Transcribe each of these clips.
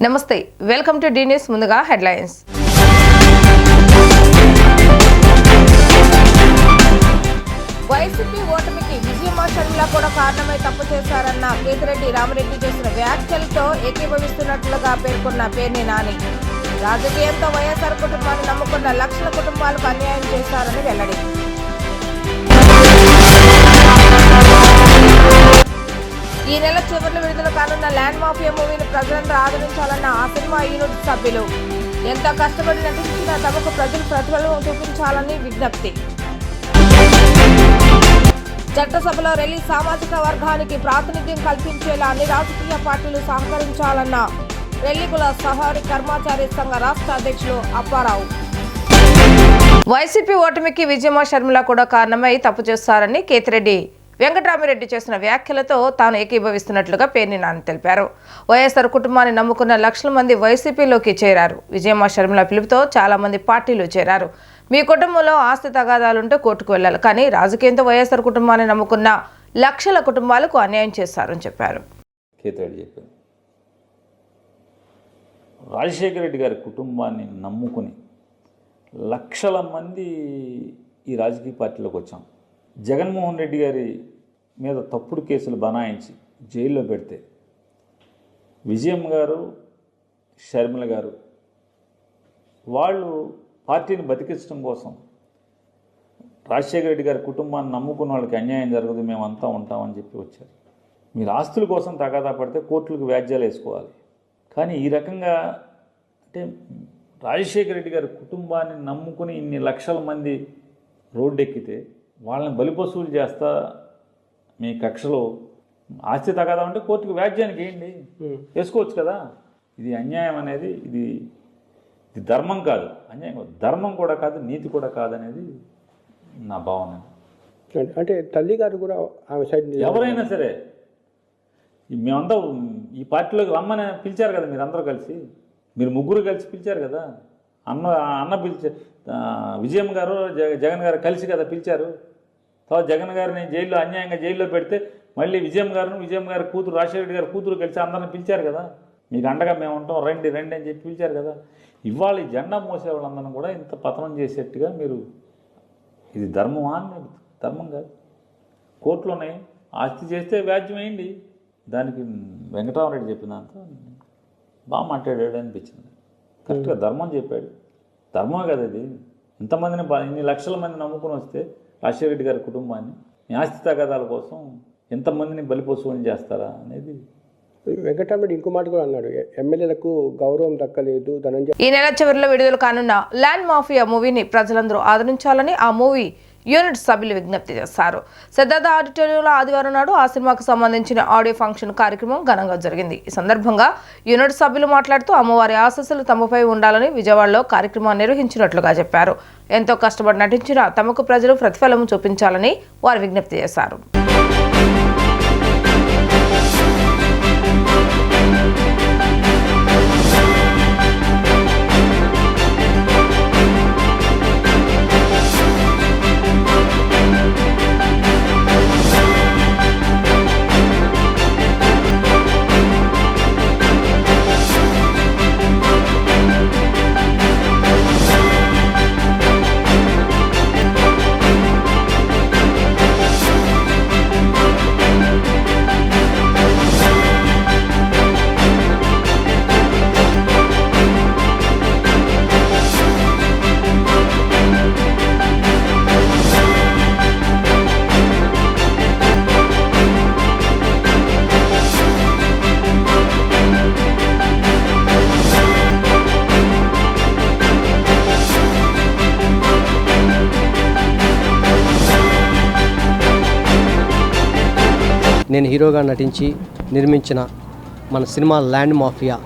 నమస్తే welcome to D news ముందుగా headlines YCP ఓటమికి విజయమ్మ షర్మిల కూడా కారణమై తప్పు చేశారన్న కేతిరెడ్డి రామరెడ్డి చేసిన వ్యాఖ్యలతో ఏకీభవిస్తున్నట్లుగా పేర్కొన్న పేర్ని నాని రాజకీయంతో వైఎస్ఆర్ కుటుంబాన్ని నమ్ముకున్న లక్షల కుటుంబాలకు అన్యాయం చేశారని వెల్లడి ఈ నెల చివరిలో విడుదల కానున్న ల్యాండ్ మాఫియా మూవీని ప్రజలందరూ ఆదరించాలన్న ఆ సినిమా యూనిట్ సభ్యులు ఎంతో కష్టపడి నటించిన తమకు ప్రజలు ప్రతిఫలం చూపించాలని విజ్ఞప్తి చట్టసభలో రిలీజ్ సామాజిక వర్గానికి ప్రాతినిధ్యం కల్పించేలా అన్ని రాజకీయ పార్టీలు సహకరించాలన్న రెల్లికుల సహారి కర్మచారి సంఘ రాష్ట్ర అధ్యక్షులు అప్పారావు వైసీపీ ఓటమికి విజయమ్మ షర్మిల కూడా కారణమై తప్పు చేస్తారని కేతిరెడ్డి వెంకటరామిరెడ్డి చేసిన వ్యాఖ్యలతో తాను ఏకీభవిస్తున్నట్లుగా పేర్ని నాని తెలిపారు. వైఎస్ఆర్ కుటుంబాన్ని నమ్ముకున్న లక్షల మంది వైసీపీలోకి చేరారు. విజయమ్మ షర్మిల పిలుపుతో చాలా మంది పార్టీలు చేరారు. మీ కుటుంబంలో ఆస్తి తగాదాలుంటే కోర్టుకు వెళ్లాలి, కానీ రాజకీయంతో వైఎస్ఆర్ కుటుంబాన్ని నమ్ముకున్న లక్షల కుటుంబాలకు అన్యాయం చేశారని చెప్పారు. రాజశేఖర రెడ్డి గారి కుటుంబాన్ని నమ్ముకుని లక్షల మంది ఈ రాజకీయ పార్టీలోకి వచ్చాం. జగన్మోహన్ రెడ్డి గారి మీద తప్పుడు కేసులు బనాయించి జైల్లో పెడితే విజయమ్మ గారు, షర్మిల గారు వాళ్ళు పార్టీని బతికించడం కోసం రాజశేఖర రెడ్డి గారి కుటుంబాన్ని నమ్ముకున్న వాళ్ళకి అన్యాయం జరగదు, మేమంతా ఉంటామని చెప్పి వచ్చారు. మీరు ఆస్తుల కోసం తగాదా పడితే కోర్టులకు వ్యాజ్యాలు వేసుకోవాలి, కానీ ఈ రకంగా అంటే రాజశేఖర రెడ్డి గారి కుటుంబాన్ని నమ్ముకుని ఇన్ని లక్షల మంది రోడ్డెక్కితే వాళ్ళని బలిపశువులు చేస్తా మీ కక్షలో ఆస్తి తగాదా ఉంటే కోర్టుకు వ్యాజ్యానికి వేయండి, వేసుకోవచ్చు కదా. ఇది అన్యాయం అనేది ఇది ధర్మం కాదు, అన్యాయం ధర్మం కూడా కాదు, నీతి కూడా కాదనేది నా భావన. అంటే తల్లి గారు కూడా ఆమె సైడ్ ఎవరైనా సరే మేమంతా ఈ పార్టీలోకి రమ్మని పిలిచారు కదా, మీరందరూ కలిసి, మీరు ముగ్గురు కలిసి పిలిచారు కదా, అన్న పిలిచారు, విజయమ్మ గారు జగన్ గారు కలిసి కదా పిలిచారు. తర్వాత జగన్ గారిని జైల్లో అన్యాయంగా జైల్లో పెడితే మళ్ళీ విజయమ్మ గారి కూతురు రాజశేఖర రెడ్డి గారి కూతురు కలిసి అందరిని పిలిచారు కదా, మీకు అండగా మేము ఉంటాం, రండి రండి అని చెప్పి పిలిచారు కదా. ఇవాళ ఈ జెండా మోసే వాళ్ళందరినీ కూడా ఇంత పతనం చేసేట్టుగా మీరు, ఇది ధర్మమా అని? ధర్మం కాదు. కోర్టులోనే ఆస్తి చేస్తే వ్యాజ్యం వేయండి. దానికి వెంకటరామరెడ్డి చెప్పినంత బాగా మాట్లాడాడు అనిపించింది. కరెక్ట్గా ధర్మం చెప్పాడు. ధర్మమే కదా ఇది. ఇంతమందిని ఇన్ని లక్షల మంది నమ్ముకుని వస్తే రాజశేఖర రెడ్డి గారి కుటుంబాన్ని ఆస్తి తగాదాల కోసం ఎంతమందిని బలిపశువుని చేస్తారా అనేది. వెంకటరామరెడ్డి ఇంకో మాట కూడా అన్నాడు, ఎమ్మెల్యేలకు గౌరవం దక్కలేదు. ఈ నెల చివరిలో విడుదల కానున్న ల్యాండ్ మాఫియా మూవీని ప్రజలందరూ ఆదరించాలని ఆ మూవీ యూనిట్ సభ్యులు విజ్ఞప్తి చేశారు. సిద్ధార్థ ఆడిటోరియంలో ఆదివారం నాడు ఆ సినిమాకు సంబంధించిన ఆడియో ఫంక్షన్ కార్యక్రమం ఘనంగా జరిగింది. ఈ సందర్భంగా యూనిట్ సభ్యులు మాట్లాడుతూ అమ్మవారి ఆశీస్సులు తమపై ఉండాలని విజయవాడలో కార్యక్రమాన్ని నిర్వహించినట్లుగా చెప్పారు. ఎంతో కష్టపడి నటించిన తమకు ప్రజలు ప్రతిఫలం చూపించాలని వారు విజ్ఞప్తి చేశారు. నేను హీరోగా నటించి నిర్మించిన మన సినిమా ల్యాండ్ మాఫియా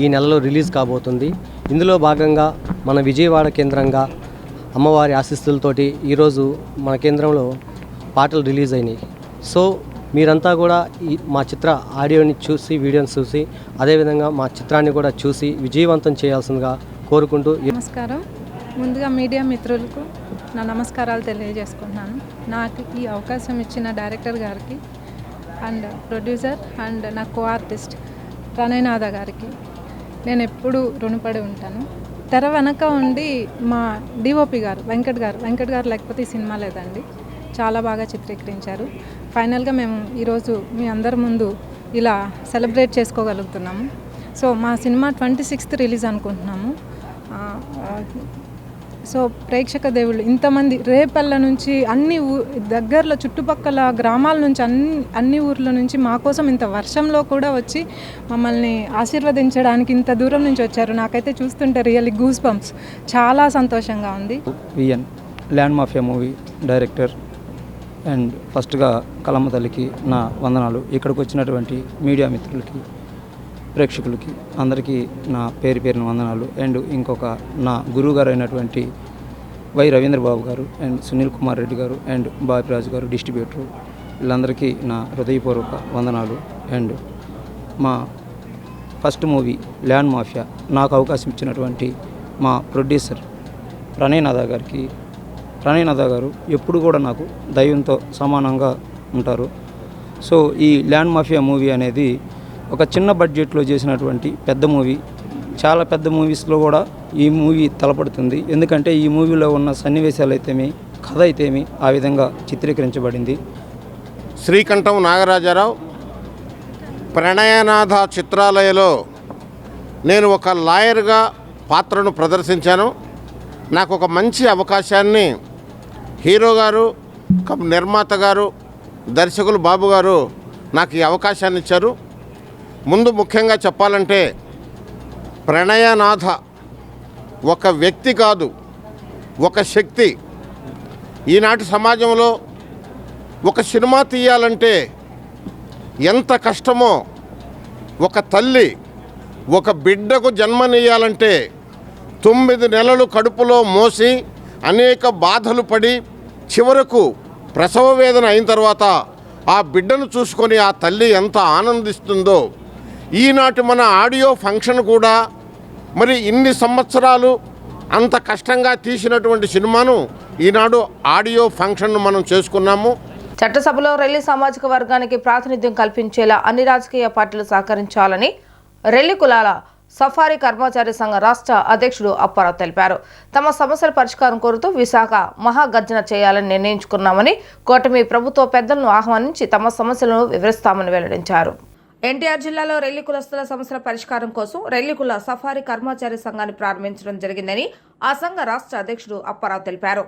ఈ నెలలో రిలీజ్ కాబోతుంది. ఇందులో భాగంగా మన విజయవాడ కేంద్రంగా అమ్మవారి ఆశీస్సులతోటి ఈరోజు మన కేంద్రంలో పాటలు రిలీజ్ అయినాయి. సో మీరంతా కూడా మా చిత్ర ఆడియోని చూసి, వీడియోని చూసి, అదేవిధంగా మా చిత్రాన్ని కూడా చూసి విజయవంతం చేయాల్సిందిగా కోరుకుంటూ. నమస్కారం. ముందుగా మీడియా మిత్రులకు నా నమస్కారాలు తెలియజేసుకుంటున్నాను. నాకు ఈ అవకాశం ఇచ్చిన డైరెక్టర్ గారికి అండ్ ప్రొడ్యూసర్ అండ్ నా కో ఆర్టిస్ట్ ప్రణయనాథ గారికి నేను ఎప్పుడూ రుణపడి ఉంటాను. తెర వెనక ఉండి మా డిఓపి గారు వెంకట్ గారు లేకపోతే ఈ సినిమా లేదండి. చాలా బాగా చిత్రీకరించారు. ఫైనల్గా మేము ఈరోజు మీ అందరి ముందు ఇలా సెలబ్రేట్ చేసుకోగలుగుతున్నాము. సో మా సినిమా 26th రిలీజ్ అనుకుంటున్నాము. సో ప్రేక్షక దేవుళ్ళు ఇంతమంది రేపల్ల నుంచి అన్ని దగ్గరలో చుట్టుపక్కల గ్రామాల నుంచి అన్ని ఊర్ల నుంచి మా కోసం ఇంత వర్షంలో కూడా వచ్చి మమ్మల్ని ఆశీర్వదించడానికి ఇంత దూరం నుంచి వచ్చారు. నాకైతే చూస్తుంటే రియల్లీ గూస్ బంప్స్, చాలా సంతోషంగా ఉంది. V N land mafia movie director and ఫస్ట్గా కలమ్మ తల్లికి నా వందనాలు. ఇక్కడికి వచ్చినటువంటి మీడియా మిత్రులకి, ప్రేక్షకులకి అందరికీ నా పేరున వందనాలు. అండ్ ఇంకొక నా గురువు గారు అయినటువంటి వై రవీంద్రబాబు గారు అండ్ సునీల్ కుమార్ రెడ్డి గారు అండ్ బాపిరాజు గారు డిస్ట్రిబ్యూటరు, వీళ్ళందరికీ నా హృదయపూర్వక వందనాలు. అండ్ మా ఫస్ట్ మూవీ ల్యాండ్ మాఫియా నాకు అవకాశం ఇచ్చినటువంటి మా ప్రొడ్యూసర్ ప్రణయనాథ గారు ఎప్పుడు కూడా నాకు దైవంతో సమానంగా ఉంటారు. సో ఈ ల్యాండ్ మాఫియా మూవీ అనేది ఒక చిన్న బడ్జెట్లో చేసినటువంటి పెద్ద మూవీ. చాలా పెద్ద మూవీస్లో కూడా ఈ మూవీ తలపడుతుంది. ఎందుకంటే ఈ మూవీలో ఉన్న సన్నివేశాలు అయితేమి, కథ అయితేమి ఆ విధంగా చిత్రీకరించబడింది. శ్రీకంఠం నాగరాజారావు ప్రణయనాథ చిత్రాలయలో నేను ఒక లాయర్గా పాత్రను ప్రదర్శించాను. నాకు ఒక మంచి అవకాశాన్ని హీరో గారు, నిర్మాత గారు, దర్శకులు బాబు గారు నాకు ఈ అవకాశాన్ని ఇచ్చారు. ముందు ముఖ్యంగా చెప్పాలంటే ప్రణయనాథ ఒక వ్యక్తి కాదు, ఒక శక్తి. ఈనాటి సమాజంలో ఒక సినిమా తీయాలంటే ఎంత కష్టమో, ఒక తల్లి ఒక బిడ్డకు జన్మనియ్యాలంటే 9 నెలలు కడుపులో మోసి అనేక బాధలు పడి చివరకు ప్రసవ వేదన అయిన తర్వాత ఆ బిడ్డను చూసుకొని ఆ తల్లి ఎంత ఆనందిస్తుందో, ఈనాటి మన ఆడియో ఫంక్షన్ కూడా మరి ఇన్ని సంవత్సరాలు అంత కష్టంగా తీసినటువంటి సినిమాను ఈనాడు ఆడియో ఫంక్షన్ను మనం చేసుకున్నాము. చట్టసభలో రెల్లి సామాజిక వర్గానికి ప్రాతినిధ్యం కల్పించేలా అన్ని రాజకీయ పార్టీలు సహకరించాలని రెల్లి కులాల సఫారీ కర్మచారి సంఘ రాష్ట్ర అధ్యక్షుడు అప్పారావు తెలిపారు. తమ సమస్యల పరిష్కారం కోరుతూ విశాఖ మహాగర్జన చేయాలని నిర్ణయించుకున్నామని, కూటమి ప్రభుత్వ పెద్దలను ఆహ్వానించి తమ సమస్యలను వివరిస్తామని వెల్లడించారు. ఎన్టీఆర్ జిల్లాలో రెల్లి కులస్తుల సమస్యల పరిష్కారం కోసం రెల్లి కుల సఫారీ కర్మచారి సంఘాన్ని ప్రారంభించడం జరిగిందని ఆ సంఘ రాష్ట్ర అధ్యక్షుడు అప్పారావు తెలిపారు.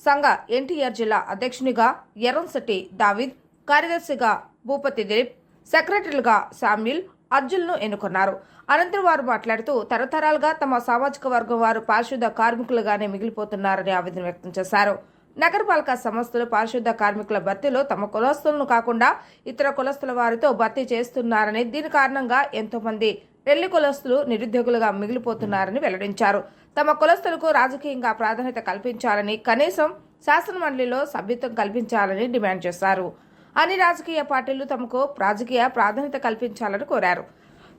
సంఘ ఎన్టీఆర్ జిల్లా అధ్యక్షునిగా ఎర్రంశెట్టి దావిద్, కార్యదర్శిగా భూపతి దిలీప్, సెక్రటరీలుగా శామ్యుల్, అర్జున్ను ఎన్నుకున్నారు. అనంతరం వారు మాట్లాడుతూ తరతరాలుగా తమ సామాజిక వర్గం వారు పారిశుద్ధ కార్మికులుగానే మిగిలిపోతున్నారని ఆవేదన వ్యక్తం చేశారు. నగరపాలక సంస్థలు పారిశుద్ధ కార్మికుల భర్తీలో తమ కులస్తులను కాకుండా ఇతర కులస్తుల వారితో భర్తీ చేస్తున్నారని, దీని కారణంగా ఎంతో మంది రెల్లి కులస్తులు నిరుద్యోగులుగా మిగిలిపోతున్నారని వెల్లడించారు. తమ కులస్తులకు రాజకీయంగా ప్రాధాన్యత కల్పించాలని, కనీసం శాసనమండలిలో సభ్యత్వం కల్పించాలని డిమాండ్ చేశారు. అన్ని రాజకీయ పార్టీలు తమకు రాజకీయ ప్రాధాన్యత కల్పించాలని కోరారు.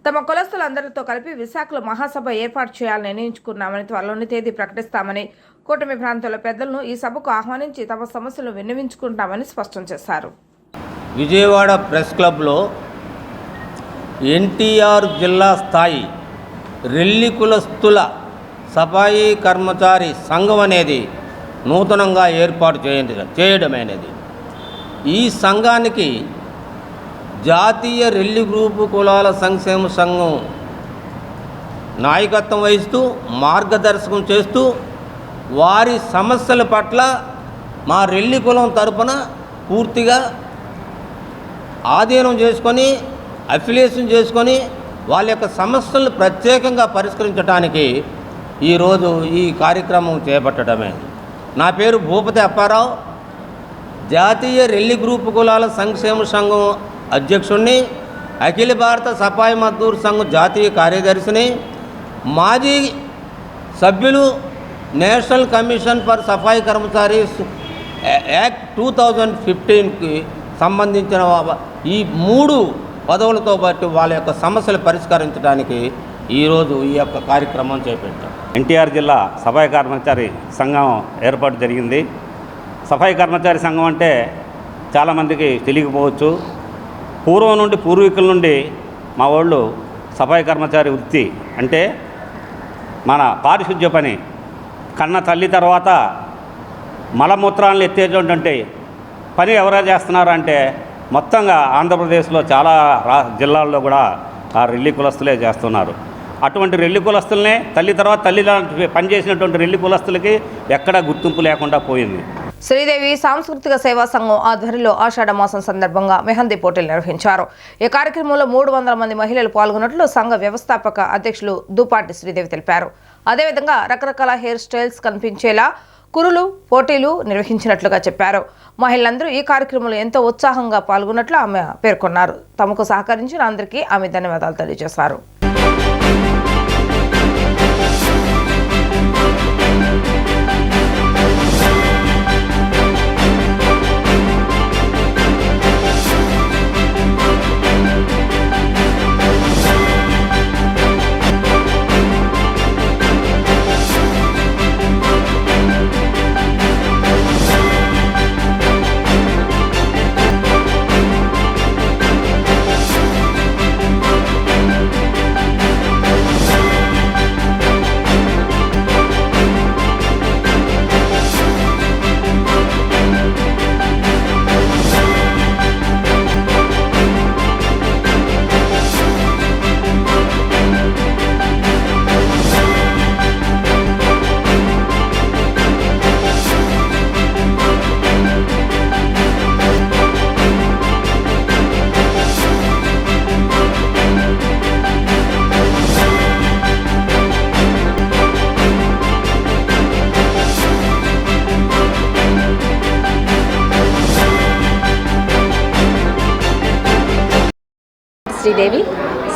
తమ కులస్తులందరితో కలిపి విశాఖలో మహాసభ ఏర్పాటు చేయాలని నిర్ణయించుకున్నామని, త్వరలోని తేదీ ప్రకటిస్తామని, కూటమి ప్రాంతాల పెద్దలను ఈ సభకు ఆహ్వానించి తమ సమస్యలు విన్నవించుకుంటామని స్పష్టం చేశారు. విజయవాడ ప్రెస్ క్లబ్లో ఎన్టీఆర్ జిల్లా స్థాయి రెల్లి కులస్తుల సఫాయి కర్మచారి సంఘం అనేది నూతనంగా ఏర్పాటు చేయడమైనది. ఈ సంఘానికి జాతీయ రెల్లి గ్రూపు కులాల సంక్షేమ సంఘం నాయకత్వం వహిస్తూ మార్గదర్శకం చేస్తూ వారి సమస్యల పట్ల మా రెల్లి కులం తరపున పూర్తిగా ఆధీనం చేసుకొని, అఫిలియేషన్ చేసుకొని వాళ్ళ యొక్క సమస్యలను ప్రత్యేకంగా పరిష్కరించడానికి ఈరోజు ఈ కార్యక్రమం చేపట్టడమే. నా పేరు భూపతి అప్పారావు, జాతీయ రెల్లి గ్రూపు కులాల సంక్షేమ సంఘం అధ్యక్షుడిని, అఖిల భారత సఫాయి మజ్దూర్ సంఘం జాతీయ కార్యదర్శిని, మాజీ సభ్యులు national commission for Safai కర్మచారీస్ act 2015కి సంబంధించిన ఈ 3 పదవులతో పాటు వాళ్ళ యొక్క సమస్యలు పరిష్కరించడానికి ఈరోజు ఈ యొక్క కార్యక్రమం చేపట్టాం. ఎన్టీఆర్ జిల్లా సఫాయి కర్మచారి సంఘం ఏర్పాటు జరిగింది. సఫాయి కర్మచారి సంఘం అంటే చాలామందికి తెలియకపోవచ్చు. పూర్వం నుండి, పూర్వీకుల నుండి మా వాళ్ళు సఫాయి కర్మచారి వృత్తి అంటే మన పారిశుద్ధ్య పని. కన్న తల్లి తర్వాత మలమూత్రాలను ఎత్తేటువంటి పని ఎవరైనా చేస్తున్నారంటే మొత్తంగా ఆంధ్రప్రదేశ్లో చాలా జిల్లాల్లో కూడా ఆ రెల్లి కులస్తులే చేస్తున్నారు. అటువంటి రెల్లి కులస్తులనే తల్లి తర్వాత తల్లి పనిచేసినటువంటి రెల్లి కులస్తులకి ఎక్కడా గుర్తింపు లేకుండా పోయింది. శ్రీదేవి సాంస్కృతిక సేవా సంఘం ఆధ్వర్యంలో ఆషాఢ మాసం సందర్భంగా మెహందీ పోటీలు నిర్వహించారు. ఈ కార్యక్రమంలో 300 మంది మహిళలు పాల్గొన్నట్లు సంఘ వ్యవస్థాపక అధ్యక్షులు దుపాటి శ్రీదేవి తెలిపారు. అదేవిధంగా రకరకాల హెయిర్ స్టైల్స్ కనిపించేలా కురులు పోటీలు నిర్వహించినట్లుగా చెప్పారు. మహిళలందరూ ఈ కార్యక్రమంలో ఎంతో ఉత్సాహంగా పాల్గొన్నట్లు ఆమె పేర్కొన్నారు. తమకు సహకరించిన అందరికీ ఆమె ధన్యవాదాలు తెలియజేశారు.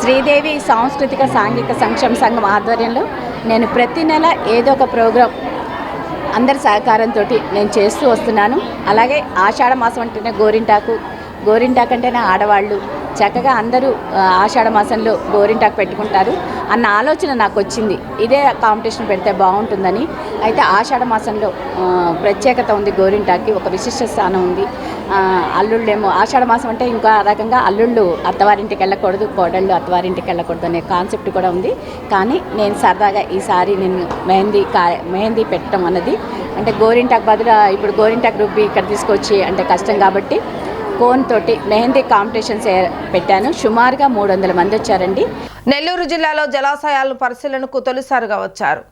శ్రీదేవి సాంస్కృతిక సాంఘిక సంక్షేమ సంఘం ఆధ్వర్యంలో నేను ప్రతి నెల ఏదో ఒక ప్రోగ్రాం అందరి సహకారంతో నేను చేస్తూ వస్తున్నాను. అలాగే ఆషాఢ మాసం అంటేనే గోరింటాకు అంటేనే ఆడవాళ్ళు చక్కగా అందరూ ఆషాఢ మాసంలో గోరింటాకు పెట్టుకుంటారు అన్న ఆలోచన నాకు వచ్చింది. ఇదే కాంపిటీషన్ పెడితే బాగుంటుందని. అయితే ఆషాఢ మాసంలో ప్రత్యేకత ఉంది. గోరింటాకి ఒక విశిష్ట స్థానం ఉంది. అల్లుళ్ళేమో ఆషాఢ మాసం అంటే ఇంకా రకంగా అల్లుళ్ళు అత్తవారింటికి వెళ్ళకూడదు, కోడళ్ళు అత్తవారింటికి వెళ్ళకూడదు అనే కాన్సెప్ట్ కూడా ఉంది. కానీ నేను సరదాగా ఈసారి నేను మెహందీ పెట్టడం అన్నది అంటే గోరింటాకు బదులు ఇప్పుడు గోరింటాకు రుబ్బి ఇక్కడ తీసుకొచ్చి అంటే కష్టం కాబట్టి కోన్ తోటి మెహందీ కాంపిటీషన్స్ పెట్టాను. సుమారుగా 300 మంది వచ్చారండి. నెల్లూరు జిల్లాలో జలాశయాలను పరిశీలనకు తొలిసారిగా వచ్చారు.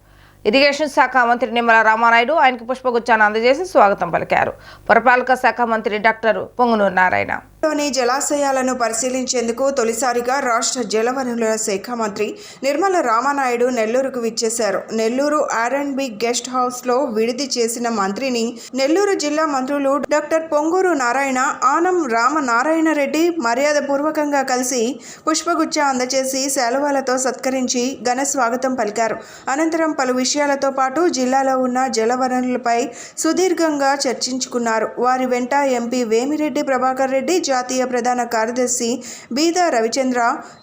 ఇరిగేషన్ శాఖ మంత్రి నిమ్మల రామానాయుడు ఆయనకు పుష్పగుచ్చాన్ని అందజేసి స్వాగతం పలికారు. పురపాలక శాఖ మంత్రి డాక్టర్ పొంగునూరు నారాయణ లోని జలాశయాలను పరిశీలించేందుకు తొలిసారిగా రాష్ట్ర జలవనరుల శాఖ మంత్రి నిర్మల రామానాయుడు నెల్లూరుకు విచ్చేశారు. నెల్లూరు R&B గెస్ట్ హౌస్లో విడిది చేసిన మంత్రిని నెల్లూరు జిల్లా మంత్రులు డాక్టర్ పొంగూరు నారాయణ, ఆనం రామనారాయణ రెడ్డి మర్యాదపూర్వకంగా కలిసి పుష్పగుచ్చ అందజేసి శాలువాలతో సత్కరించి ఘన స్వాగతం పలికారు. అనంతరం పలు విషయాలతో పాటు జిల్లాలో ఉన్న జలవనరులపై సుదీర్ఘంగా చర్చించుకున్నారు. వారి వెంట ఎంపీ వేమిరెడ్డి ప్రభాకర్ రెడ్డి, జాతీయ ప్రధాన కార్యదర్శి బీదా రవిచంద్ర,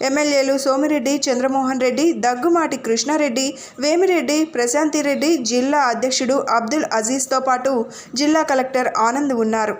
ఎమ్మెల్యేలు సోమిరెడ్డి చంద్రమోహన్ రెడ్డి, దగ్గుమాటి కృష్ణారెడ్డి, వేమిరెడ్డి ప్రశాంతిరెడ్డి, జిల్లా అధ్యక్షుడు అబ్దుల్ అజీజ్తో పాటు జిల్లా కలెక్టర్ ఆనంద్ ఉన్నారు.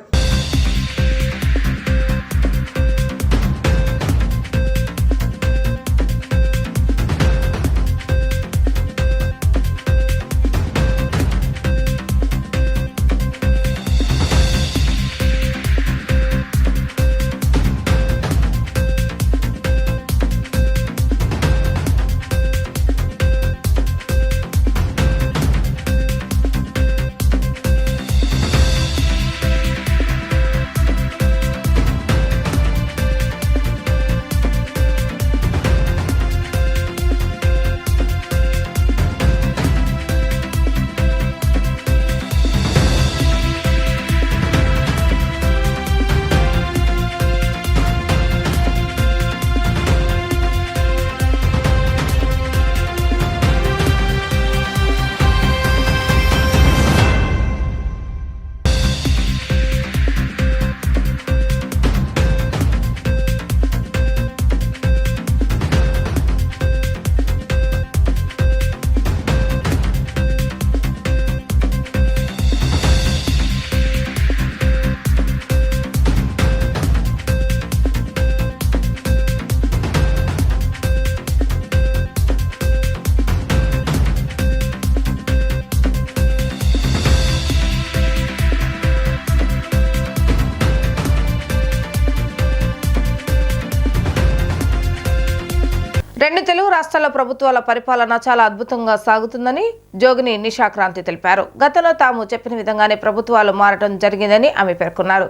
రెండు తెలుగు రాష్ట్రాల ప్రభుత్వాల పరిపాలన చాలా అద్భుతంగా సాగుతుందని జోగిని నిషాక్రాంతి తెలిపారు. గతంలో తాము చెప్పిన విధంగానే ప్రభుత్వాలు మారడం జరిగిందని ఆమె పేర్కొన్నారు.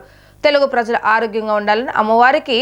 తెలుగు ప్రజలు ఆరోగ్యంగా ఉండాలని అమ్మవారికి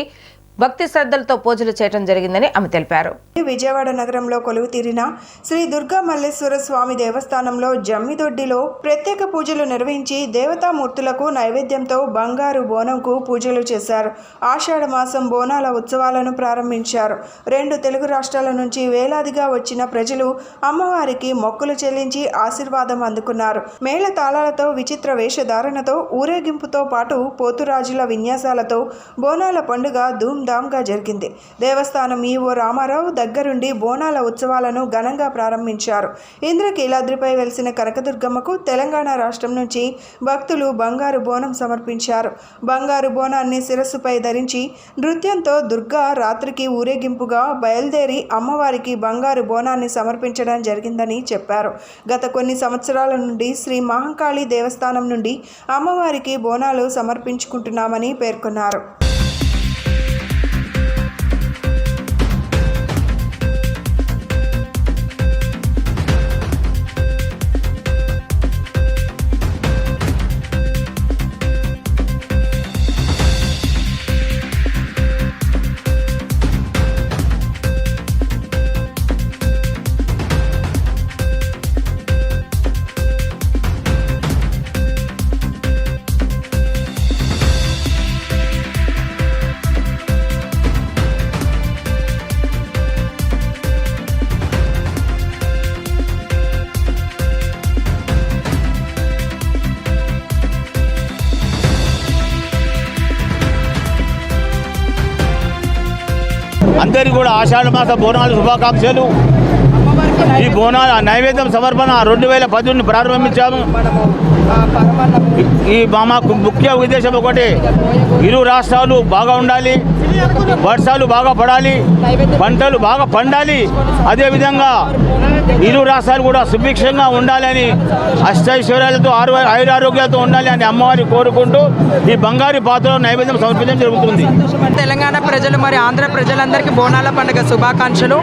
భక్తి శ్రద్ధలతో పూజలు చేయడం జరిగిందని ఆమె తెలిపారు. విజయవాడ నగరంలో కొలువు తీరిన శ్రీ దుర్గా మల్లేశ్వర స్వామి దేవస్థానంలో జమ్మిదొడ్డిలో ప్రత్యేక పూజలు నిర్వహించి దేవతామూర్తులకు నైవేద్యంతో బంగారు బోనంకు పూజలు చేశారు. ఆషాఢ మాసం బోనాల ఉత్సవాలను ప్రారంభించారు. రెండు తెలుగు రాష్ట్రాల నుంచి వేలాదిగా వచ్చిన ప్రజలు అమ్మవారికి మొక్కులు చెల్లించి ఆశీర్వాదం అందుకున్నారు. మేళ తాళాలతో విచిత్ర వేషధారణతో ఊరేగింపుతో పాటు పోతురాజుల విన్యాసాలతో బోనాల పండుగ ధూమ్ధామ్గా జరిగింది. దేవస్థానం ఈవో రామారావు దగ్గరుండి బోనాల ఉత్సవాలను ఘనంగా ప్రారంభించారు. ఇంద్రకీలాద్రిపై వెలిసిన కనకదుర్గమ్మకు తెలంగాణ రాష్ట్రం నుంచి భక్తులు బంగారు బోనం సమర్పించారు. బంగారు బోనాన్ని శిరస్సుపై ధరించి నృత్యంతో దుర్గా రాత్రికి ఊరేగింపుగా బయలుదేరి అమ్మవారికి బంగారు బోనాన్ని సమర్పించడం జరిగిందని చెప్పారు. గత కొన్ని సంవత్సరాల నుండి శ్రీ మహంకాళి దేవస్థానం నుండి అమ్మవారికి బోనాలు సమర్పించుకుంటున్నామని పేర్కొన్నారు. అందరికీ కూడా ఆషాఢ మాస బోనాలు శుభాకాంక్షలు. ఈ బోనాల నైవేద్యం సమర్పణ 2018 ప్రారంభించాము. ఈ మాకు ముఖ్య ఉద్దేశం ఒకటి, ఇరు రాష్ట్రాలు బాగా ఉండాలి, వర్షాలు బాగా పడాలి, పంటలు బాగా పండాలి, అదేవిధంగా ఇరు రాష్ట్రాలు కూడా సుభిక్షంగా ఉండాలని, అష్టైశ్వర్యాలతో ఆయురారోగ్యాలతో ఉండాలి అని అమ్మవారిని కోరుకుంటూ ఈ బంగారు పాత్రలో నైవేద్యం సమర్పించడం జరుగుతుంది. తెలంగాణ ప్రజలు మరి ఆంధ్ర ప్రజలందరికీ బోనాల పండుగ శుభాకాంక్షలు.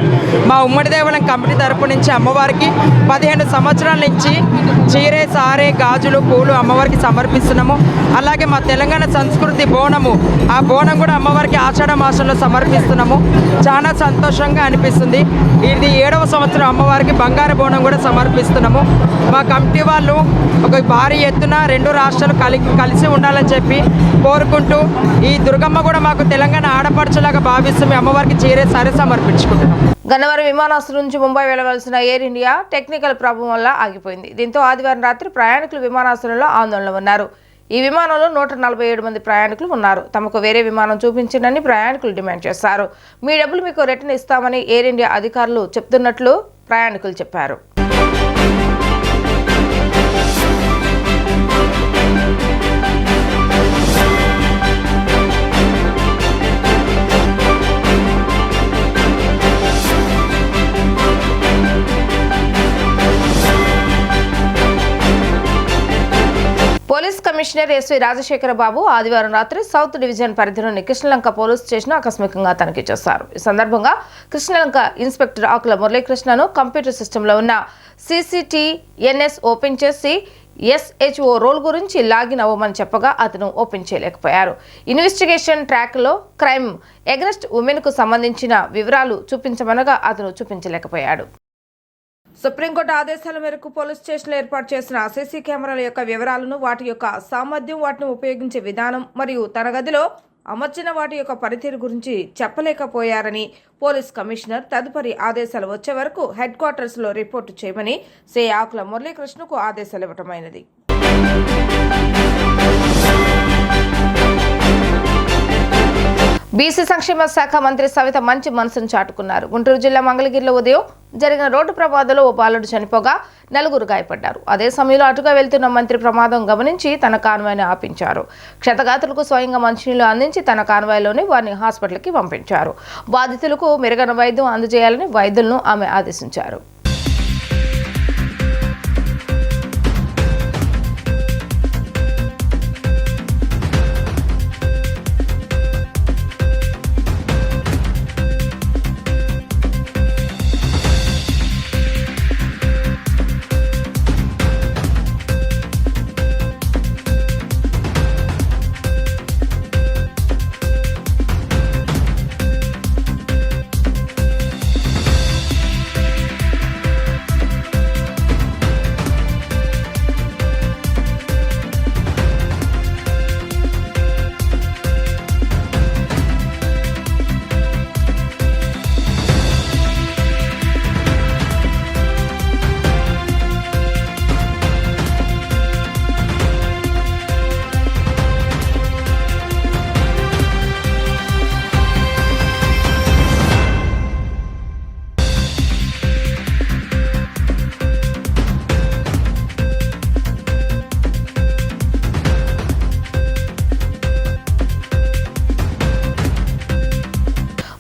మా ఉమ్మడి దేవాలయం కమిటీ తరపు నుంచి అమ్మవారికి 15 సంవత్సరాల నుంచి చీరే సారే గాజులు పూలు అమ్మవారికి సమర్పిస్తున్నాము. అలాగే మా తెలంగాణ సంస్కృతి బోనము, ఆ బోనం కూడా అమ్మవారికి ఆషాఢ మాసంలో సమర్పిస్తున్నాము. చాలా సంతోషంగా అనిపిస్తుంది. ఇది 7వ సంవత్సరం అమ్మవారికి బంగారు బోనం కూడా సమర్పిస్తున్నాము. మా కమిటీ వాళ్ళు ఒక భారీ ఎత్తున రెండు రాష్ట్రాలు కలిసి ఉండాలని చెప్పి కోరుకుంటూ ఈ దుర్గమ్మ కూడా మాకు తెలంగాణ ఆడపడుచులాగా భావిస్తూ మీ అమ్మవారికి చీరే సారే సమర్పించుకుంటున్నాం. గన్నవరం విమానాశ్రయం నుంచి ముంబై వెళ్లవలసిన ఎయిర్ ఇండియా టెక్నికల్ ప్రాబ్లం వల్ల ఆగిపోయింది. దీంతో ఆదివారం రాత్రి ప్రయాణికులు విమానాశ్రయంలో ఆందోళనలో ఉన్నారు. ఈ విమానంలో 147 మంది ప్రయాణికులు ఉన్నారు. తమకు వేరే విమానం చూపించండి ప్రయాణికులు డిమాండ్ చేశారు. మీ డబ్బులు మీకు రిటర్న్ ఇస్తామని ఎయిర్ ఇండియా అధికారులు చెప్తున్నట్లు ప్రయాణికులు చెప్పారు. పోలీస్ కమిషనర్ ఎస్వి రాజశేఖర బాబు ఆదివారం రాత్రి సౌత్ డివిజన్ పరిధిలోని కృష్ణలంక పోలీస్ స్టేషన్ ఆకస్మికంగా తనిఖీ చేశారు. ఈ సందర్భంగా కృష్ణలంక ఇన్స్పెక్టర్ ఆకుల మురళీకృష్ణను కంప్యూటర్ సిస్టంలో ఉన్న CCTNS ఓపెన్ చేసి SHO రోల్ గురించి లాగిన్ అవ్వమని చెప్పగా అతను ఓపెన్ చేయలేకపోయారు. ఇన్వెస్టిగేషన్ ట్రాక్లో క్రైమ్ అగెన్స్ట్ ఉమెన్కు సంబంధించిన వివరాలు చూపించమనగా అతను చూపించలేకపోయాడు. సుప్రీంకోర్టు ఆదేశాల మేరకు పోలీస్ స్టేషన్లో ఏర్పాటు చేసిన సీసీ కెమెరాల యొక్క వివరాలను, వాటి యొక్క సామర్థ్యం, వాటిని ఉపయోగించే విధానం మరియు తన గదిలో అమర్చిన వాటి యొక్క పనితీరు గురించి చెప్పలేకపోయారని పోలీస్ కమిషనర్ తదుపరి ఆదేశాలు వచ్చే వరకు హెడ్ క్వార్టర్స్లో రిపోర్టు చేయమని శ్రీ ఆకుల మురళీకృష్ణకు ఆదేశాలు ఇవ్వటమైనది. బీసీ సంక్షేమ శాఖ మంత్రి సవిత మంచి మనసును చాటుకున్నారు. గుంటూరు జిల్లా మంగళగిరిలో ఉదయం జరిగిన రోడ్డు ప్రమాదంలో ఓ బాలుడు చనిపోగా 4 గాయపడ్డారు. అదే సమయంలో అటుగా వెళ్తున్న మంత్రి ప్రమాదం గమనించి తన కాన్వాయ్ని ఆపించారు. క్షతగాతులకు స్వయంగా మంచినీళ్లు అందించి తన కాన్వాయ్లోనే వారిని హాస్పిటల్కి పంపించారు. బాధితులకు మెరుగైన వైద్యం అందజేయాలని వైద్యులను ఆమె ఆదేశించారు.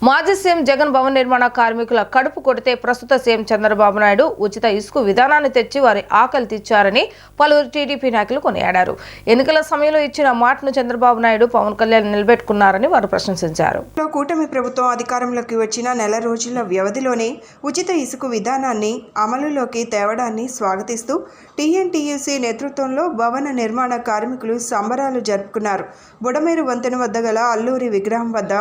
మాజీ సీఎం జగన్ భవన నిర్మాణ కార్మికుల కడుపు కొడితే ప్రస్తుత సీఎం చంద్రబాబు నాయుడు ఉచిత ఇసుక విధానాన్ని తెచ్చి వారి ఆకలి తీర్చారని పలువురు టీడీపీ నాయకులు కొనియాడారు. ఎన్నికల సమయంలో ఇచ్చిన మాటను చంద్రబాబు నాయుడు పవన్ కళ్యాణ్ నిలబెట్టుకున్నారని వారు ప్రశంసించారు. కూటమి ప్రభుత్వం అధికారంలోకి వచ్చిన నెల రోజుల వ్యవధిలోనే ఉచిత ఇసుక విధానాన్ని అమలులోకి తేవడాన్ని స్వాగతిస్తూ టీఎన్టీయూసీ నేతృత్వంలో భవన నిర్మాణ కార్మికులు సంబరాలు జరుపుకున్నారు. బుడమేరు వంతెన వద్ద గల అల్లూరి విగ్రహం వద్ద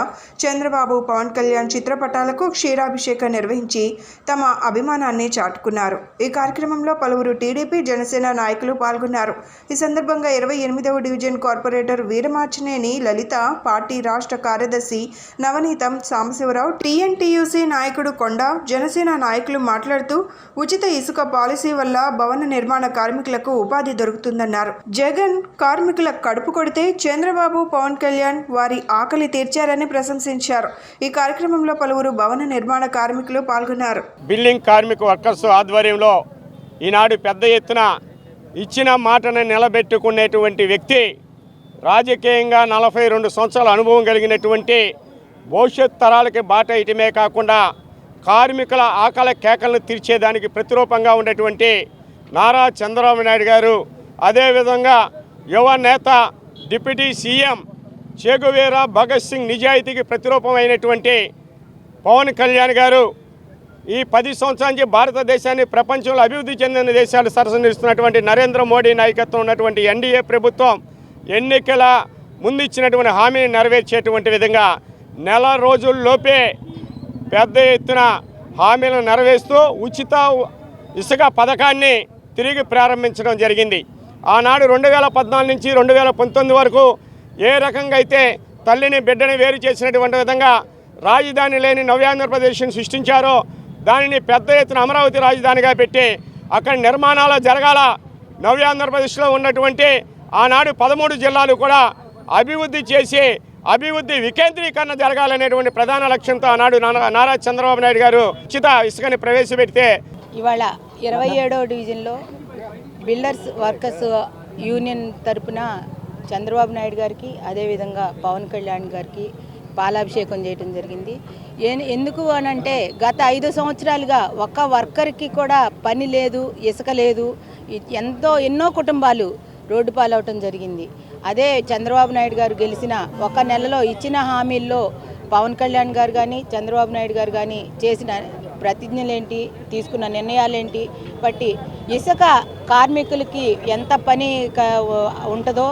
చంద్రబాబు, పవన్ కళ్యాణ్ చిత్రపటాలకు క్షీరాభిషేకం నిర్వహించి తమ అభిమానాన్ని చాటుకున్నారు. ఈ కార్యక్రమంలో పలువురు టీడీపీ, జనసేన నాయకులు పాల్గొన్నారు. ఈ సందర్భంగా 28వ డివిజన్ కార్పొరేటర్ వీరమాచినేని లలిత, పార్టీ రాష్ట్ర కార్యదర్శి నవనీతం సాంబశివరావు, టీఎన్టీయూసీ నాయకుడు కొండ, జనసేన నాయకులు మాట్లాడుతూ ఉచిత ఇసుక పాలసీ వల్ల భవన నిర్మాణ కార్మికులకు ఉపాధి దొరుకుతుందన్నారు. జగన్ కార్మికుల కడుపు కొడితే చంద్రబాబు, పవన్ కళ్యాణ్ వారి ఆకలి తీర్చారని ప్రశంసించారు. ఈ కార్యక్రమంలో పలువురు భవన నిర్మాణ కార్మికులు పాల్గొన్నారు. బిల్డింగ్ కార్మిక వర్కర్స్ ఆధ్వర్యంలో ఈనాడు పెద్ద ఎత్తున ఇచ్చిన మాటను నిలబెట్టుకునేటువంటి వ్యక్తి, రాజకీయంగా 42 సంవత్సరాల అనుభవం కలిగినటువంటి, భవిష్యత్ తరాలకి బాట ఇయటమే కాకుండా కార్మికుల ఆకలి కేకలను తీర్చేదానికి ప్రతిరూపంగా ఉన్నటువంటి నారా చంద్రబాబు నాయుడు గారు, అదేవిధంగా యువ నేత, deputy CM Che Guevara Bhagat Singh నిజాయితీకి ప్రతిరూపమైనటువంటి పవన్ కళ్యాణ్ గారు, ఈ 10 సంవత్సరాల నుంచి భారతదేశాన్ని ప్రపంచంలో అభివృద్ధి చెందిన దేశాలు సరసనిస్తున్నటువంటి నరేంద్ర మోడీ నాయకత్వం ఉన్నటువంటి ఎన్డీఏ ప్రభుత్వం ఎన్నికల ముందు ఇచ్చినటువంటి హామీని నెరవేర్చేటువంటి విధంగా నెల రోజుల్లోపే పెద్ద ఎత్తున హామీలను నెరవేరుస్తూ ఉచిత ఇసుక పథకాన్ని తిరిగి ప్రారంభించడం జరిగింది. ఆనాడు 2014 నుంచి 2019 వరకు ఏ రకంగా అయితే తల్లిని బిడ్డని వేరు చేసినటువంటి విధంగా రాజధాని లేని నవ్యాంధ్రప్రదేశ్ని సృష్టించారో దానిని పెద్ద ఎత్తున అమరావతి రాజధానిగా పెట్టి అక్కడ నిర్మాణాలు జరగాల. నవ్యాంధ్రప్రదేశ్లో ఉన్నటువంటి ఆనాడు 13 జిల్లాలు కూడా అభివృద్ధి చేసి అభివృద్ధి వికేంద్రీకరణ జరగాలనేటువంటి ప్రధాన లక్ష్యంతో ఆనాడు నారా చంద్రబాబు నాయుడు గారు ఉచిత ఇసుకని ప్రవేశపెడితే ఇవాళ 27వ డివిజన్లో బిల్డర్స్ వర్కర్స్ యూనియన్ తరపున చంద్రబాబు నాయుడు గారికి, అదేవిధంగా పవన్ కళ్యాణ్ గారికి పాలాభిషేకం చేయడం జరిగింది. ఎందుకు అనంటే గత 5 సంవత్సరాలుగా ఒక్క వర్కర్కి కూడా పని లేదు, ఇసుక లేదు. ఎన్నో కుటుంబాలు రోడ్డు పాలవటం జరిగింది. అదే చంద్రబాబు నాయుడు గారు గెలిచిన ఒక నెలలో ఇచ్చిన హామీల్లో పవన్ కళ్యాణ్ గారు కానీ, చంద్రబాబు నాయుడు గారు కానీ చేసిన ప్రతిజ్ఞలేంటి, తీసుకున్న నిర్ణయాలేంటి బట్టి ఇసుక కార్మికులకి ఎంత పని ఉంటుందో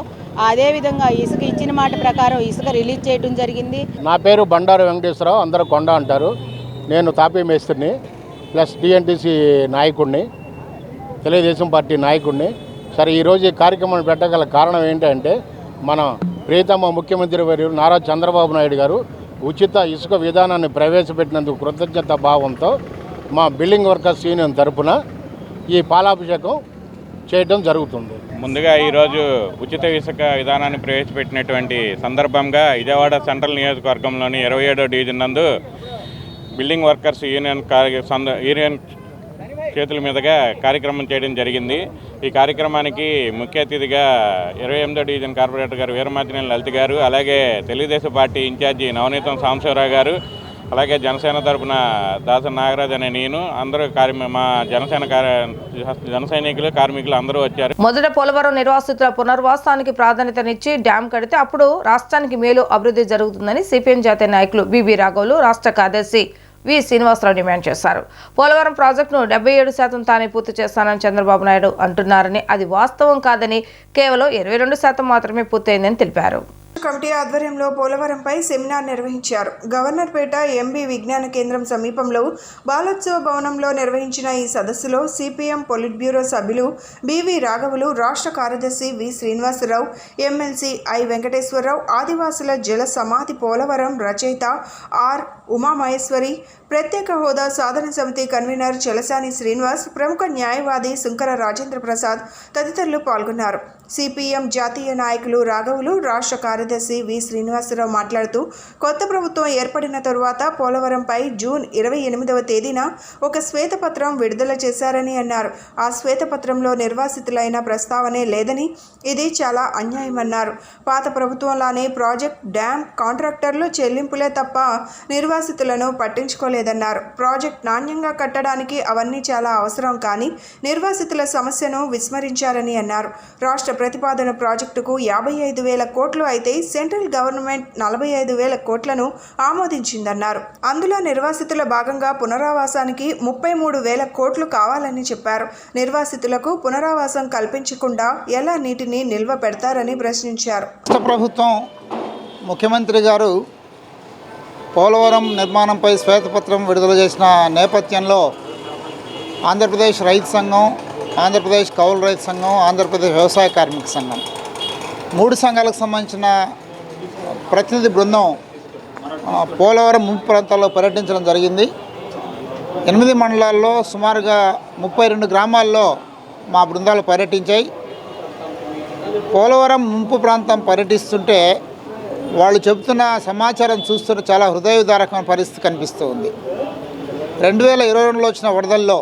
అదేవిధంగా ఇసుక ఇచ్చిన మాట ప్రకారం ఇసుక రిలీజ్ చేయడం జరిగింది. నా పేరు బండారు వెంకటేశ్వరరావు, అందరూ కొండ అంటారు. నేను తాపీ మేస్త్రిని, ప్లస్ టీఎన్టీసీ నాయకుడిని, తెలుగుదేశం పార్టీ నాయకుడిని. సరే, ఈరోజు ఈ కార్యక్రమం పెట్టగల కారణం ఏంటంటే మన ప్రియతమ ముఖ్యమంత్రి వర్యులు నారా చంద్రబాబు నాయుడు గారు ఉచిత ఇసుక విధానాన్ని ప్రవేశపెట్టినందుకు కృతజ్ఞత భావంతో మా బిల్డింగ్ వర్కర్స్ యూనియన్ తరఫున ఈ పాలాభిషేకం చేయడం జరుగుతుంది. ముందుగా ఈరోజు ఉచిత ఇసుక విధానాన్ని ప్రవేశపెట్టినటువంటి సందర్భంగా విజయవాడ సెంట్రల్ నియోజకవర్గంలోని 27వ డివిజన్ నందు బిల్డింగ్ వర్కర్స్ యూనియన్ చేతుల మీదుగా కార్యక్రమం చేయడం జరిగింది. ఈ కార్యక్రమానికి ముఖ్య అతిథిగా 28వ డివిజన్ కార్పొరేటర్ గారు వీరమాచినేని లలిత గారు, అలాగే తెలుగుదేశం పార్టీ ఇన్ఛార్జి నవనీతం సాంబశివరావు గారు, అలాగే జనసేన తరపున దాస నాగరాజ్ అనే నేను, అందరూ మా జన సైనికులు, కార్మికులు అందరూ వచ్చారు. మొదట పోలవరం నిర్వాసితుల పునర్వాసానికి ప్రాధాన్యతనిచ్చి డ్యాం కడితే అప్పుడు రాష్ట్రానికి మేలు, అభివృద్ధి జరుగుతుందని సిపిఎం జాతీయ నాయకులు బిబి రాఘవులు, రాష్ట్ర కార్యదర్శి వి శ్రీనివాసరావు డిమాండ్ చేశారు. పోలవరం ప్రాజెక్టును 77% తానే పూర్తి చేస్తానని చంద్రబాబు నాయుడు అంటున్నారని, అది వాస్తవం కాదని, కేవలం 22% మాత్రమే పూర్తయిందని తెలిపారు. కమిటీ ఆధ్వర్యంలో పోలవరంపై సెమినార్ నిర్వహించారు. గవర్నర్పేట ఎంబీ విజ్ఞాన కేంద్రం సమీపంలో బాలోత్సవ భవనంలో నిర్వహించిన ఈ సదస్సులో సిపిఎం పొలిట్ బ్యూరో సభ్యులు బివి రాఘవులు, రాష్ట్ర కార్యదర్శి వి శ్రీనివాసరావు, ఎమ్మెల్సీ ఐ వెంకటేశ్వరరావు, ఆదివాసుల జల సమాధి పోలవరం రచయిత ఆర్ ఉమామహేశ్వరి, ప్రత్యేక హోదా సాధన సమితి కన్వీనర్ చలసాని శ్రీనివాస్, ప్రముఖ న్యాయవాది సుంకర రాజేంద్ర ప్రసాద్ తదితరులు పాల్గొన్నారు. సిపిఎం జాతీయ నాయకులు రాఘవులు, రాష్ట్ర కార్యదర్శి వి శ్రీనివాసరావు మాట్లాడుతూ కొత్త ప్రభుత్వం ఏర్పడిన తరువాత పోలవరంపై జూన్ 28వ తేదీన ఒక శ్వేతపత్రం విడుదల చేశారని అన్నారు. ఆ శ్వేతపత్రంలో నిర్వాసితులైన ప్రస్తావనే లేదని, ఇది చాలా అన్యాయమన్నారు. పాత ప్రభుత్వంలానే ప్రాజెక్ట్, డ్యాం కాంట్రాక్టర్లు చెల్లింపులే తప్ప నిర్వాసితులను పట్టించుకోలేదన్నారు. ప్రాజెక్ట్ నాణ్యంగా కట్టడానికి అవన్నీ చాలా అవసరం, కానీ నిర్వాసితుల సమస్యను విస్మరించారని అన్నారు. రాష్ట్ర ప్రతిపాదన ప్రాజెక్టుకు 55,000 కోట్లు అయితే సెంట్రల్ గవర్నమెంట్ 45,000 కోట్లను ఆమోదించిందన్నారు. అందులో నిర్వాసితుల భాగంగా పునరావాసానికి 33,000 కోట్లు కావాలని చెప్పారు. నిర్వాసితులకు పునరావాసం కల్పించకుండా ఎలా నీటిని నిల్వ పెడతారని ప్రశ్నించారు. రాష్ట్ర ప్రభుత్వం ముఖ్యమంత్రి గారు పోలవరం నిర్మాణంపై శ్వేతపత్రం విడుదల చేసిన నేపథ్యంలో ఆంధ్రప్రదేశ్ రైతు సంఘం, ఆంధ్రప్రదేశ్ కౌలు రైతు సంఘం, ఆంధ్రప్రదేశ్ వ్యవసాయ కార్మిక సంఘం 3 సంఘాలకు సంబంధించిన ప్రతినిధి బృందం పోలవరం ముంపు ప్రాంతాల్లో పర్యటించడం జరిగింది. 8 మండలాల్లో సుమారుగా 32 గ్రామాల్లో మా బృందాలు పర్యటించాయి. పోలవరం ముంపు ప్రాంతం పర్యటిస్తుంటే వాళ్ళు చెబుతున్న సమాచారం చూస్తున్న చాలా హృదయవిదారకమైన పరిస్థితి కనిపిస్తూ ఉంది. 2022లో వచ్చిన వరదల్లో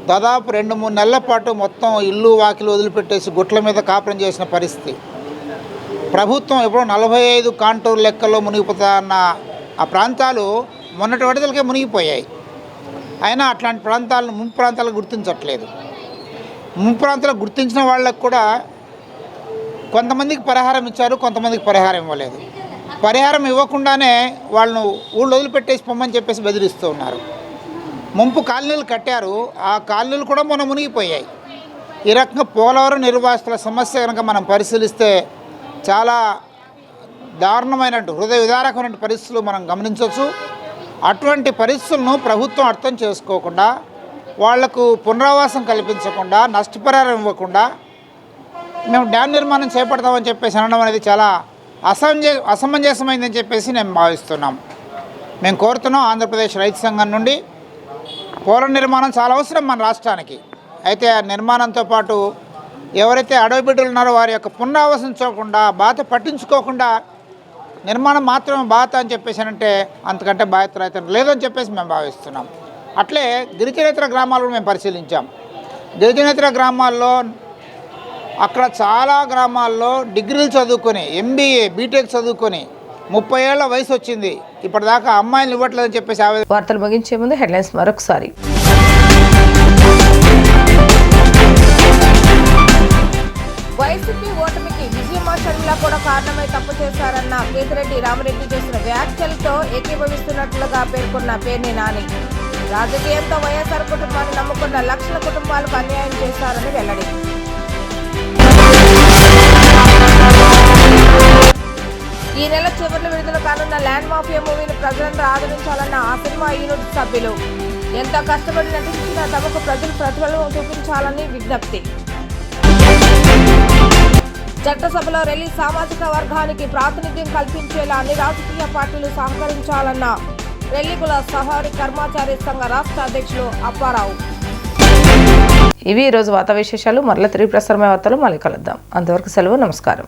దాదాపు 2-3 నెలల పాటు మొత్తం ఇల్లు వాకిలు వదిలిపెట్టేసి గుట్ల మీద కాపురం చేసిన పరిస్థితి. ప్రభుత్వం ఎప్పుడో 45 కాంటూర్ లెక్కల్లో మునిగిపోతా అన్న ఆ ప్రాంతాలు మొన్నటి వరదలకే మునిగిపోయాయి. అయినా అట్లాంటి ప్రాంతాలను ముంపు ప్రాంతాలకు గుర్తించట్లేదు. ముంపు ప్రాంతాలకు గుర్తించిన వాళ్ళకు కూడా కొంతమందికి పరిహారం ఇచ్చారు, కొంతమందికి పరిహారం ఇవ్వలేదు. పరిహారం ఇవ్వకుండానే వాళ్ళను ఊళ్ళు వదిలిపెట్టేసి పొమ్మని చెప్పేసి బెదిరిస్తూ ఉన్నారు. ముంపు కాలనీలు కట్టారు, ఆ కాలనీలు కూడా మొన్న మునిగిపోయాయి. ఈ రకంగా పోలవరం నిర్వాసితుల సమస్య కనుక మనం పరిశీలిస్తే చాలా దారుణమైన హృదయ విదారకమైన పరిస్థితులు మనం గమనించవచ్చు. అటువంటి పరిస్థితులను ప్రభుత్వం అర్థం చేసుకోకుండా, వాళ్లకు పునరావాసం కల్పించకుండా, నష్టపరిహారం ఇవ్వకుండా మేము డ్యాం నిర్మాణం చేపడతామని చెప్పేసి అనడం అనేది చాలా అసమంజసమైందని చెప్పేసి నేను భావిస్తున్నాం. మేము కోరుతున్నాం ఆంధ్రప్రదేశ్ రైతు సంఘం నుండి పోలవరం నిర్మాణం చాలా అవసరం మన రాష్ట్రానికి. అయితే ఆ నిర్మాణంతో పాటు ఎవరైతే అడవి బిడ్డలు ఉన్నారో వారి యొక్క పునరావాసించకుండా, బాధ పట్టించుకోకుండా నిర్మాణం మాత్రమే బాధ అని చెప్పేసి అంటే అంతకంటే బాధ్యత రైతు లేదని చెప్పేసి మేము భావిస్తున్నాం. అట్లే గిరిజనేతర గ్రామాలను మేము పరిశీలించాం. గిరిజనేతర గ్రామాల్లో అక్కడ చాలా గ్రామాల్లో డిగ్రీలు చదువుకొని, MBA, బీటెక్ చదువుకొని 30 ఏళ్ల వయసు వచ్చింది, ఇప్పటిదాకా అమ్మాయిలు ఇవ్వట్లేదని చెప్పేసి వార్తలు ముగించే ముందు హెడ్లైన్స్ మరొకసారి. వైసీపీ ఓటమికి విజయమ్మ షర్మిల కూడా కారణమై తప్పు చేశారన్న కేతిరెడ్డి రామరెడ్డి చేసిన వ్యాఖ్యలతో ఏకీభవిస్తున్నట్లుగా పేర్కొన్న పేర్ని నాని. రాజకీయంతో వైఎస్ఆర్ కుటుంబాన్ని నమ్ముకున్న లక్షల కుటుంబాలకు అన్యాయం చేశారని వెల్లడి. ఈ నెల చివరిలో విడుదల కానున్న ల్యాండ్ మాఫియా మూవీని ప్రజలందరూ ఆదరించాలన్న ఆ సినిమా యూనిట్ సభ్యులు. ఎంతో కష్టపడి నటించిన తమకు ప్రజలు ప్రతిఫలం చూపించాలని విజ్ఞప్తి. చట్టసభలో ర్యాలీ సామాజిక వర్గానికి ప్రాతినిధ్యం కల్పించేలా అన్ని రాజకీయ పార్టీలు సహకరించాలన్న రెల్లికుల సహారి కర్మచారి సంఘ రాష్ట్ర అధ్యక్షులు అప్పారావు. ఇవి ఈరోజు వార్తా విశేషాలు. మరలా తిరిగి ప్రసారమైన వార్తలు మళ్ళీ కలుద్దాం. అంతవరకు సెలవు. నమస్కారం.